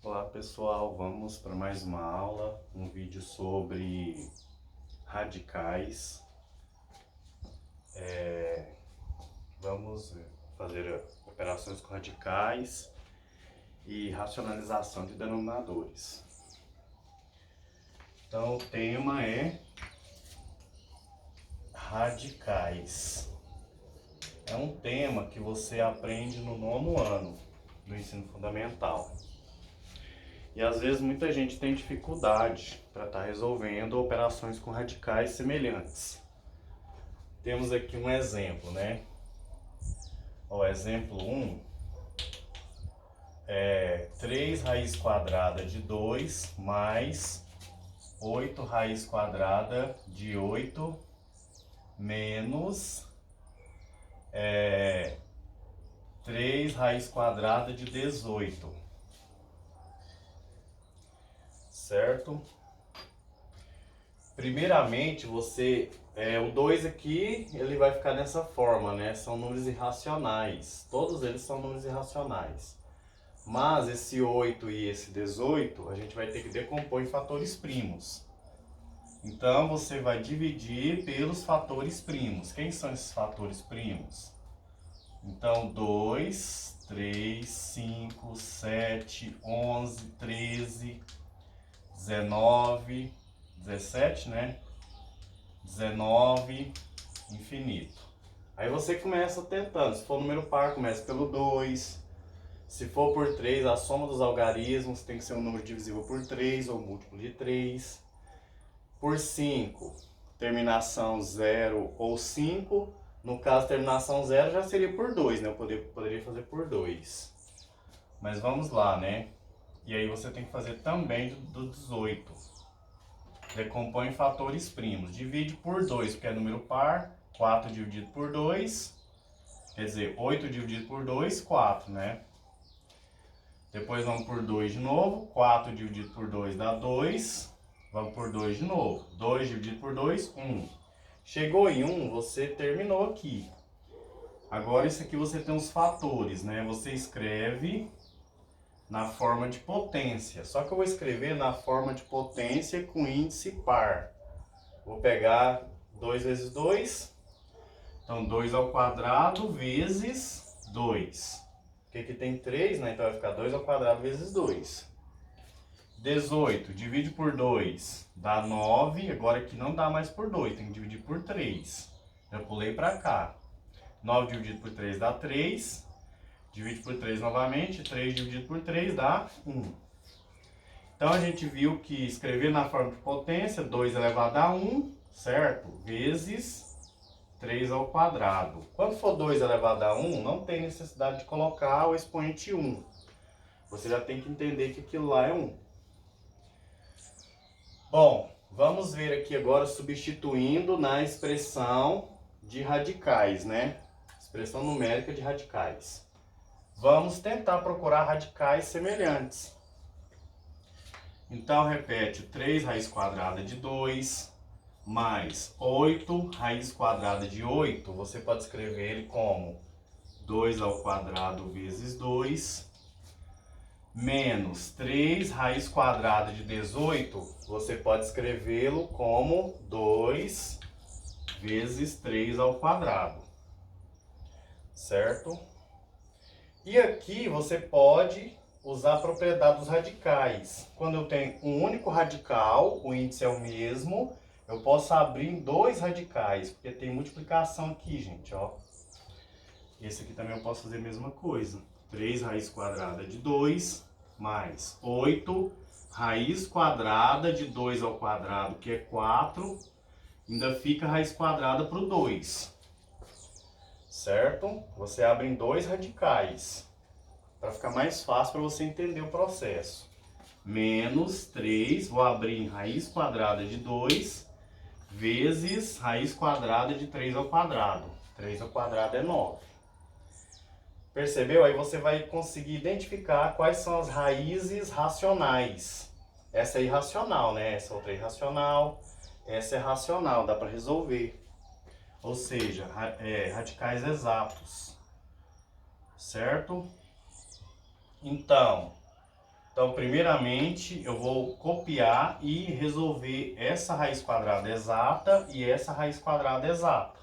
Olá pessoal, vamos para mais uma aula, um vídeo sobre radicais. Vamos fazer operações com radicais e racionalização de denominadores. Então o tema é radicais. É um tema que você aprende no 9º ano do ensino fundamental. E às vezes muita gente tem dificuldade para estar resolvendo operações com radicais semelhantes. Temos aqui um exemplo, né? O exemplo 1 é 3 raiz quadrada de 2 mais 8 raiz quadrada de 8 menos 3 raiz quadrada de 18. Certo? Primeiramente, o 2 aqui, ele vai ficar dessa forma, né? São números irracionais. Todos eles são números irracionais. Mas esse 8 e esse 18, a gente vai ter que decompor em fatores primos. Então, você vai dividir pelos fatores primos. Quem são esses fatores primos? Então, 2, 3, 5, 7, 11, 13, 19, 17, né? 19, infinito. Aí você começa tentando. Se for número par, começa pelo 2. Se for por 3, a soma dos algarismos tem que ser um número divisível por 3 ou múltiplo de 3. Por 5, terminação 0 ou 5. No caso, terminação 0 já seria por 2, né? Eu poderia fazer por 2. Mas vamos lá, né? E aí você tem que fazer também do 18. Decompõe em fatores primos. Divide por 2, porque é número par. 4 dividido por 2. Quer dizer, 8 dividido por 2, 4, né? Depois vamos por 2 de novo. 4 dividido por 2 dá 2. Vamos por 2 de novo. 2 dividido por 2, 1. Chegou em 1, você terminou aqui. Agora isso aqui você tem os fatores, né? Você escreve na forma de potência. Só que eu vou escrever na forma de potência com índice par. Vou pegar 2 vezes 2. Então 2 ao quadrado vezes 2. Porque aqui tem 3, né? Então vai ficar 2 ao quadrado vezes 2. 18 divide por 2 dá 9. Agora aqui não dá mais por 2, tem que dividir por 3. Eu pulei para cá. 9 dividido por 3 dá 3. Divide por 3 novamente. 3 dividido por 3 dá 1. Então a gente viu que escrever na forma de potência, 2 elevado a 1, certo? Vezes 3 ao quadrado. Quando for 2 elevado a 1, não tem necessidade de colocar o expoente 1. Você já tem que entender que aquilo lá é 1. Bom, vamos ver aqui agora substituindo na expressão de radicais, né? Expressão numérica de radicais. Vamos tentar procurar radicais semelhantes. Então, repete, 3 raiz quadrada de 2 mais 8 raiz quadrada de 8. Você pode escrever ele como 2 ao quadrado vezes 2 menos 3 raiz quadrada de 18. Você pode escrevê-lo como 2 vezes 3 ao quadrado. Certo? E aqui você pode usar a propriedade dos radicais. Quando eu tenho um único radical, o índice é o mesmo, eu posso abrir em 2 radicais, porque tem multiplicação aqui, gente, ó. Esse aqui também eu posso fazer a mesma coisa. 3 raiz quadrada de 2 mais 8 raiz quadrada de 2 ao quadrado, que é 4. Ainda fica raiz quadrada para o 2. Certo? Você abre em 2 radicais, para ficar mais fácil para você entender o processo. Menos 3, vou abrir em raiz quadrada de 2, vezes raiz quadrada de 3 ao quadrado. 3 ao quadrado é 9. Percebeu? Aí você vai conseguir identificar quais são as raízes racionais. Essa é irracional, né? Essa outra é irracional. Essa é racional, dá para resolver. Ou seja, radicais exatos. Certo? Então, Então, primeiramente, eu vou copiar e resolver essa raiz quadrada exata e essa raiz quadrada exata.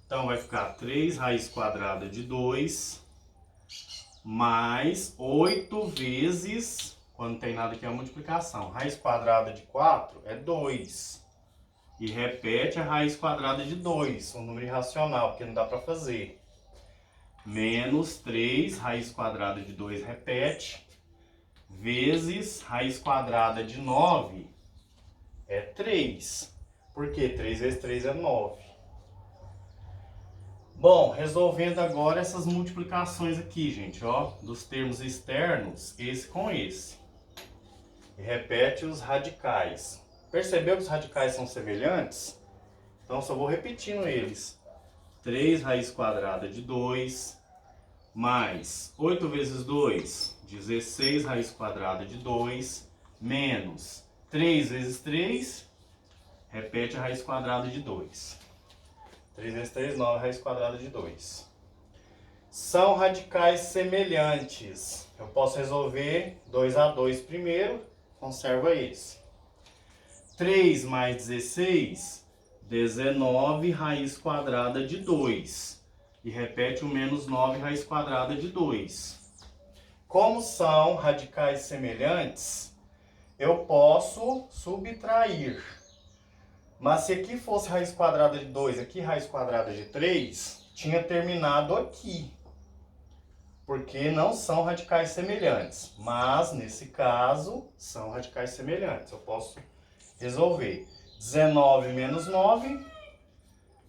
Então, vai ficar 3 raiz quadrada de 2 mais 8 vezes, quando não tem nada aqui é a multiplicação, raiz quadrada de 4 é 2. E repete a raiz quadrada de 2, um número irracional, porque não dá para fazer. Menos 3, raiz quadrada de 2 repete, vezes raiz quadrada de 9 é 3. Por quê? 3 vezes 3 é 9. Bom, resolvendo agora essas multiplicações aqui, gente, ó, dos termos externos, esse com esse. E repete os radicais. Percebeu que os radicais são semelhantes? Então, só vou repetindo eles. 3 raiz quadrada de 2, mais 8 vezes 2, 16 raiz quadrada de 2, menos 3 vezes 3, repete a raiz quadrada de 2. 3 vezes 3, 9 raiz quadrada de 2. São radicais semelhantes. Eu posso resolver 2a2 primeiro, conserva esse. 3 mais 16, 19 raiz quadrada de 2. E repete o menos 9 raiz quadrada de 2. Como são radicais semelhantes, eu posso subtrair. Mas se aqui fosse raiz quadrada de 2, aqui raiz quadrada de 3, tinha terminado aqui. Porque não são radicais semelhantes. Mas, nesse caso, são radicais semelhantes. Eu posso resolver. 19 menos 9,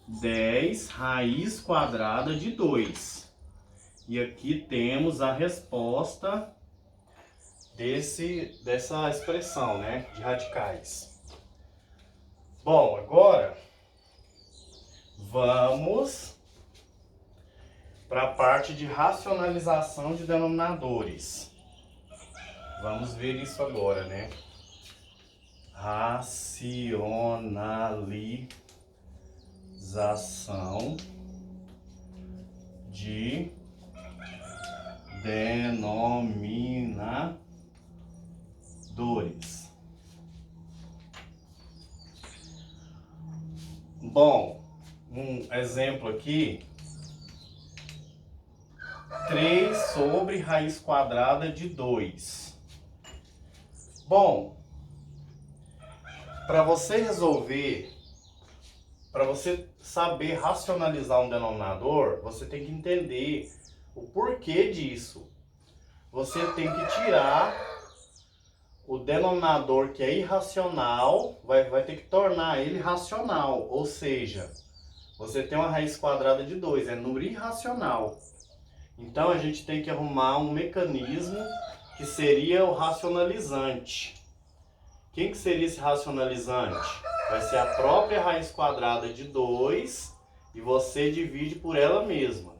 10 raiz quadrada de 2. E aqui temos a resposta dessa expressão, né, de radicais. Bom, agora vamos para a parte de racionalização de denominadores. Vamos ver isso agora, né? Racionalização de denominadores. Bom, um exemplo aqui, 3 sobre raiz quadrada de 2. Bom, para você resolver, para você saber racionalizar um denominador, você tem que entender o porquê disso. Você tem que tirar o denominador que é irracional, vai ter que tornar ele racional. Ou seja, você tem uma raiz quadrada de 2, é número irracional. Então a gente tem que arrumar um mecanismo que seria o racionalizante. Quem que seria esse racionalizante? Vai ser a própria raiz quadrada de 2 e você divide por ela mesma.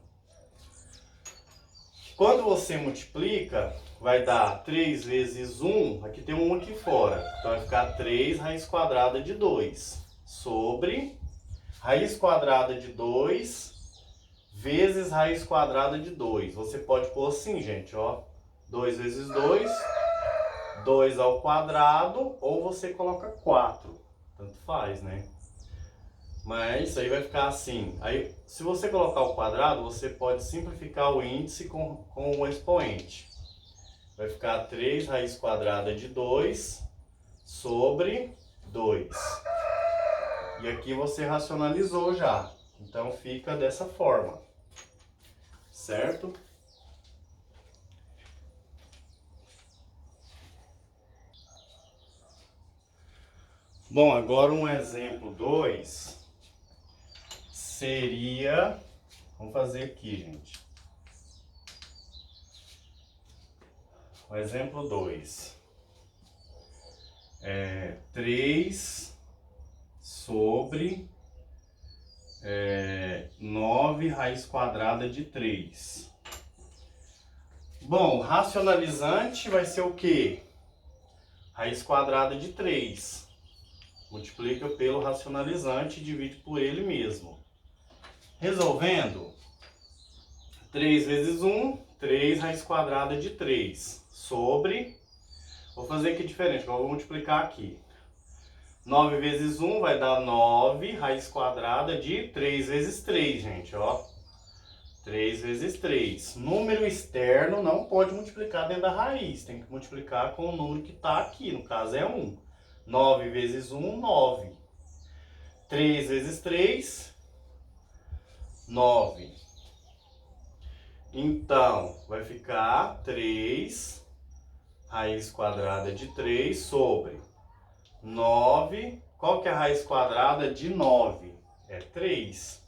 Quando você multiplica, vai dar 3 vezes 1, aqui tem um aqui fora, então vai ficar 3 raiz quadrada de 2, sobre raiz quadrada de 2 vezes raiz quadrada de 2. Você pode pôr assim, gente, ó, 2 vezes 2, 2 ao quadrado, ou você coloca 4, tanto faz, né? Mas aí vai ficar assim. Aí, se você colocar o quadrado, você pode simplificar o índice com o expoente. Vai ficar 3 raiz quadrada de 2 sobre 2. E aqui você racionalizou já. Então fica dessa forma. Certo? Bom, agora um exemplo 2 seria... Vamos fazer aqui, gente. O exemplo 2 é 3 sobre 9 raiz quadrada de 3. Bom, racionalizante vai ser o quê? Raiz quadrada de 3. Multiplica pelo racionalizante e divide por ele mesmo. Resolvendo, 3 vezes 1, 3 raiz quadrada de 3, sobre, vou fazer aqui diferente, agora vou multiplicar aqui. 9 vezes 1 vai dar 9 raiz quadrada de 3 vezes 3, gente, ó. 3 vezes 3. Número externo não pode multiplicar dentro da raiz, tem que multiplicar com o número que está aqui, no caso é 1. 9 vezes 1, 9. 3 vezes 3, 9. Então, vai ficar 3 raiz quadrada de 3 sobre 9. Qual que é a raiz quadrada de 9? É 3.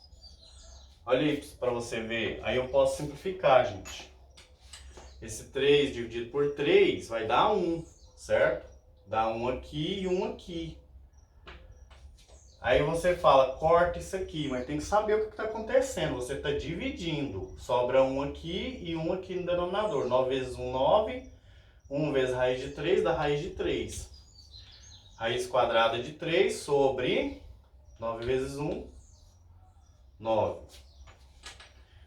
Olha aí para você ver. Aí eu posso simplificar, gente. Esse 3 dividido por 3 vai dar 1, certo? Dá 1 aqui e 1 aqui. Aí você fala, corta isso aqui, mas tem que saber o que está acontecendo. Você está dividindo. Sobra 1 aqui e 1 aqui no denominador. 9 vezes 1, 9. 1 vezes raiz de 3 dá raiz de 3. Raiz quadrada de 3 sobre 9 vezes 1, 9.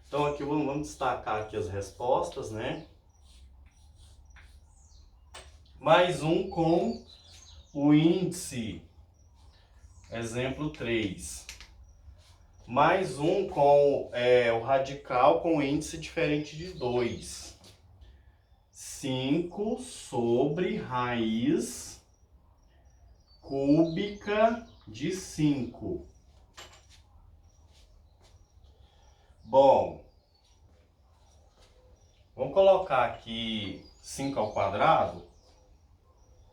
Então aqui vamos destacar aqui as respostas, né? Mais um com o índice, exemplo 3. Mais um com o radical com índice diferente de 2. 5 sobre raiz cúbica de 5. Bom, vamos colocar aqui 5 ao quadrado,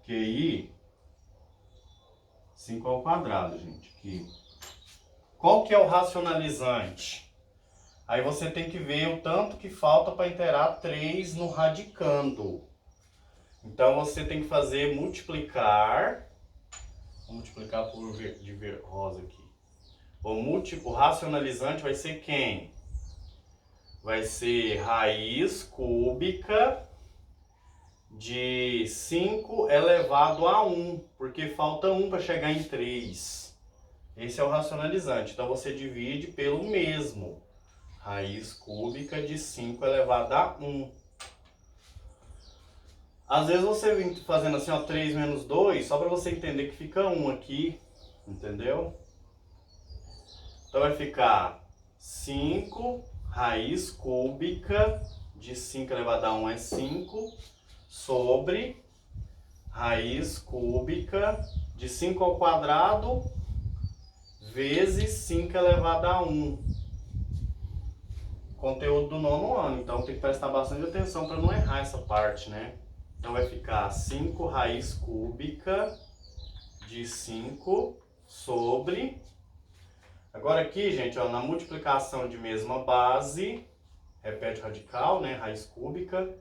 QI, 5 ao quadrado, gente. Aqui. Qual que é o racionalizante? Aí você tem que ver o tanto que falta para inteirar 3 no radicando. Então você tem que fazer multiplicar, vou multiplicar por rosa aqui. O racionalizante vai ser quem? Vai ser raiz cúbica de 5 elevado a 1, porque falta 1 para chegar em 3. Esse é o racionalizante. Então você divide pelo mesmo. Raiz cúbica de 5 elevado a 1. Às vezes você vem fazendo assim, ó, 3 menos 2, só para você entender que fica 1 aqui, entendeu? Então vai ficar 5 raiz cúbica de 5 elevado a 1 é 5, sobre raiz cúbica de 5 ao quadrado vezes 5 elevado a 1. Conteúdo do nono ano, então tem que prestar bastante atenção para não errar essa parte, né? Então vai ficar 5 raiz cúbica de 5 sobre... Agora aqui, gente, ó, na multiplicação de mesma base, repete o radical, né, raiz cúbica.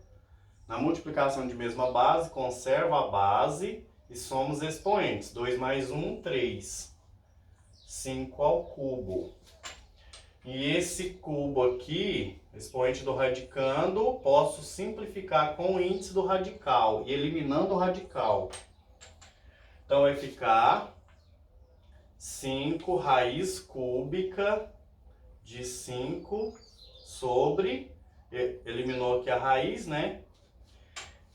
Na multiplicação de mesma base, conserva a base e soma os expoentes. 2 mais 1, 3. 5 ao cubo. E esse cubo aqui, expoente do radicando, posso simplificar com o índice do radical e eliminando o radical. Então vai ficar 5 raiz cúbica de 5 sobre, eliminou aqui a raiz, né?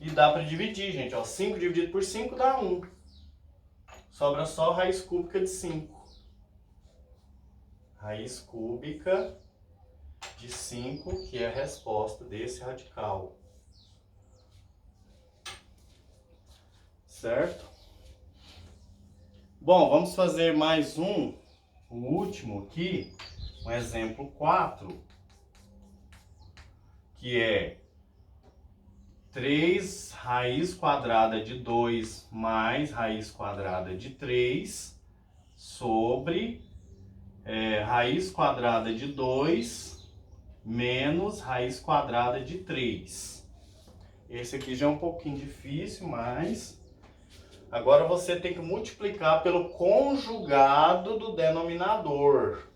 E dá para dividir, gente, ó, 5 dividido por 5 dá 1. Sobra só raiz cúbica de 5. Raiz cúbica de 5, que é a resposta desse radical. Certo? Bom, vamos fazer mais um, o último aqui, um exemplo 4, que é 3 raiz quadrada de 2 mais raiz quadrada de 3 sobre raiz quadrada de 2 menos raiz quadrada de 3. Esse aqui já é um pouquinho difícil, mas agora você tem que multiplicar pelo conjugado do denominador.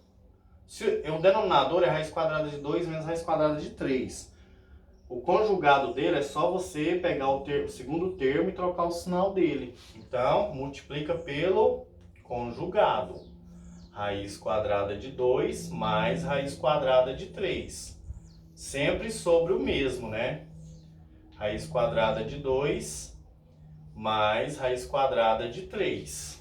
O denominador é raiz quadrada de 2 menos raiz quadrada de 3. O conjugado dele é só você pegar o segundo termo e trocar o sinal dele. Então, multiplica pelo conjugado. Raiz quadrada de 2 mais raiz quadrada de 3. sempre sobre o mesmo, né? Raiz quadrada de 2 mais raiz quadrada de 3.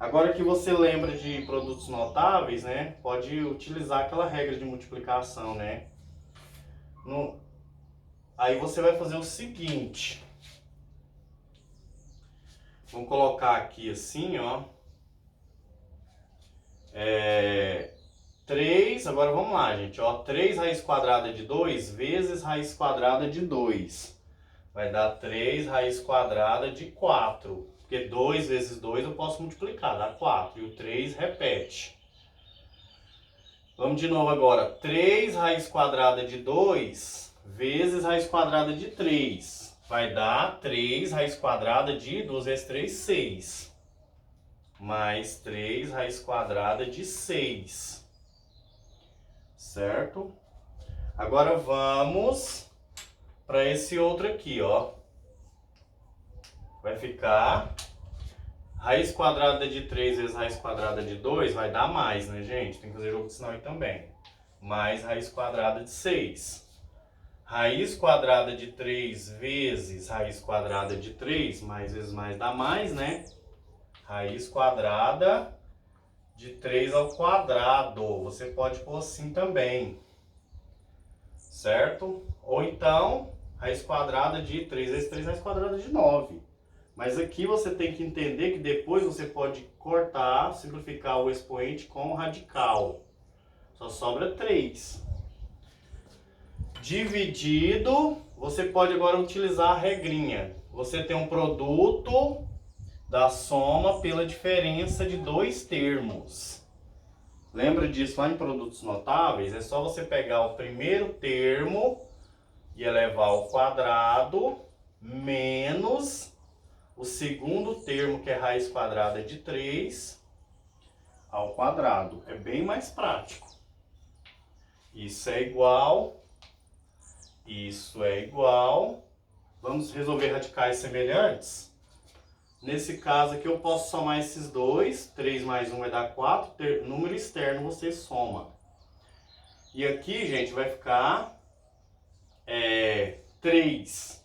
Agora que você lembra de produtos notáveis, né? Pode utilizar aquela regra de multiplicação, né? Aí você vai fazer o seguinte. Vamos colocar aqui assim, ó. 3, agora vamos lá, gente, ó. 3 raiz quadrada de 2 vezes raiz quadrada de 2. Vai dar 3 raiz quadrada de 4. Porque 2 vezes 2 eu posso multiplicar, dá 4. E o 3 repete. Vamos de novo agora. 3 raiz quadrada de 2 vezes raiz quadrada de 3. Vai dar 3 raiz quadrada de 2 vezes 3, 6. Mais 3 raiz quadrada de 6. Certo? Agora vamos para esse outro aqui, ó. Vai ficar raiz quadrada de 3 vezes raiz quadrada de 2, vai dar mais, né, gente? Tem que fazer jogo de sinal aí também. Mais raiz quadrada de 6. Raiz quadrada de 3 vezes raiz quadrada de 3, mais vezes mais dá mais, né? Raiz quadrada de 3 ao quadrado. Você pode pôr assim também. Certo? Ou então, raiz quadrada de 3 vezes 3, raiz quadrada de 9. Mas aqui você tem que entender que depois você pode cortar, simplificar o expoente com o radical. Só sobra 3. Dividido, você pode agora utilizar a regrinha. Você tem um produto da soma pela diferença de dois termos. Lembra disso lá em produtos notáveis? É só você pegar o primeiro termo e elevar ao quadrado, menos o segundo termo, que é raiz quadrada de 3, ao quadrado. É bem mais prático. Isso é igual. Isso é igual. Vamos resolver radicais semelhantes? Nesse caso aqui eu posso somar esses dois. 3 mais 1 vai dar 4. Número externo você soma. E aqui, gente, vai ficar 3.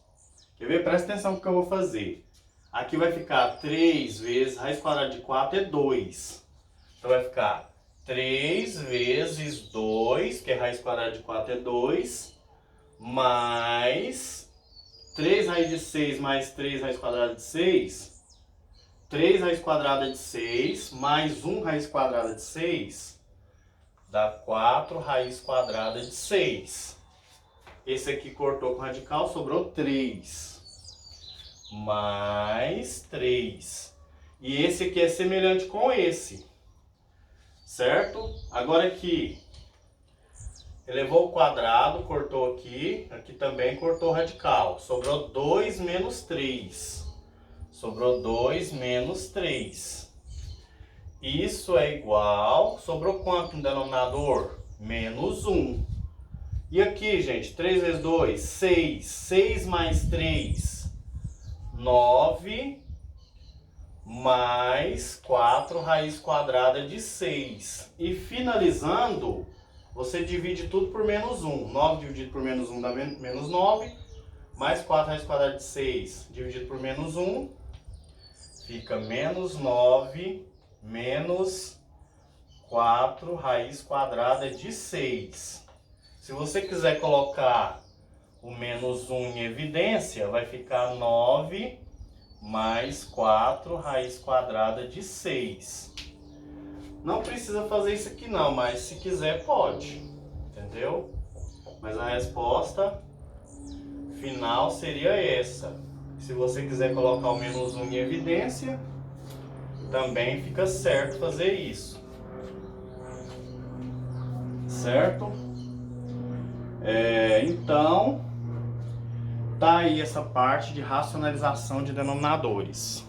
Quer ver? Presta atenção no que eu vou fazer. Aqui vai ficar 3 vezes raiz quadrada de 4 é 2. Então vai ficar 3 vezes 2, que é raiz quadrada de 4 é 2, mais 3 raiz de 6 mais 3 raiz quadrada de 6. 3 raiz quadrada de 6 mais 1 raiz quadrada de 6 dá 4 raiz quadrada de 6. Esse aqui cortou com radical, sobrou 3. Mais 3. E esse aqui é semelhante com esse. Certo? Agora aqui, elevou o quadrado, cortou aqui. Aqui também cortou radical. Sobrou 2 menos 3. Sobrou 2 menos 3. Isso é igual... Sobrou quanto no denominador? Menos 1. E aqui, gente, 3 vezes 2, 6. 6 mais 3, 9. Mais 4 raiz quadrada de 6. E finalizando, você divide tudo por menos 1. 9 dividido por menos 1 dá menos 9. Mais 4 raiz quadrada de 6 dividido por menos 1. Fica menos 9 menos 4 raiz quadrada de 6. Se você quiser colocar o menos 1 em evidência, vai ficar 9 mais 4 raiz quadrada de 6. Não precisa fazer isso aqui não, mas se quiser pode, entendeu? Mas a resposta final seria essa. Se você quiser colocar o menos 1 em evidência, também fica certo fazer isso. Certo? Então, tá aí essa parte de racionalização de denominadores.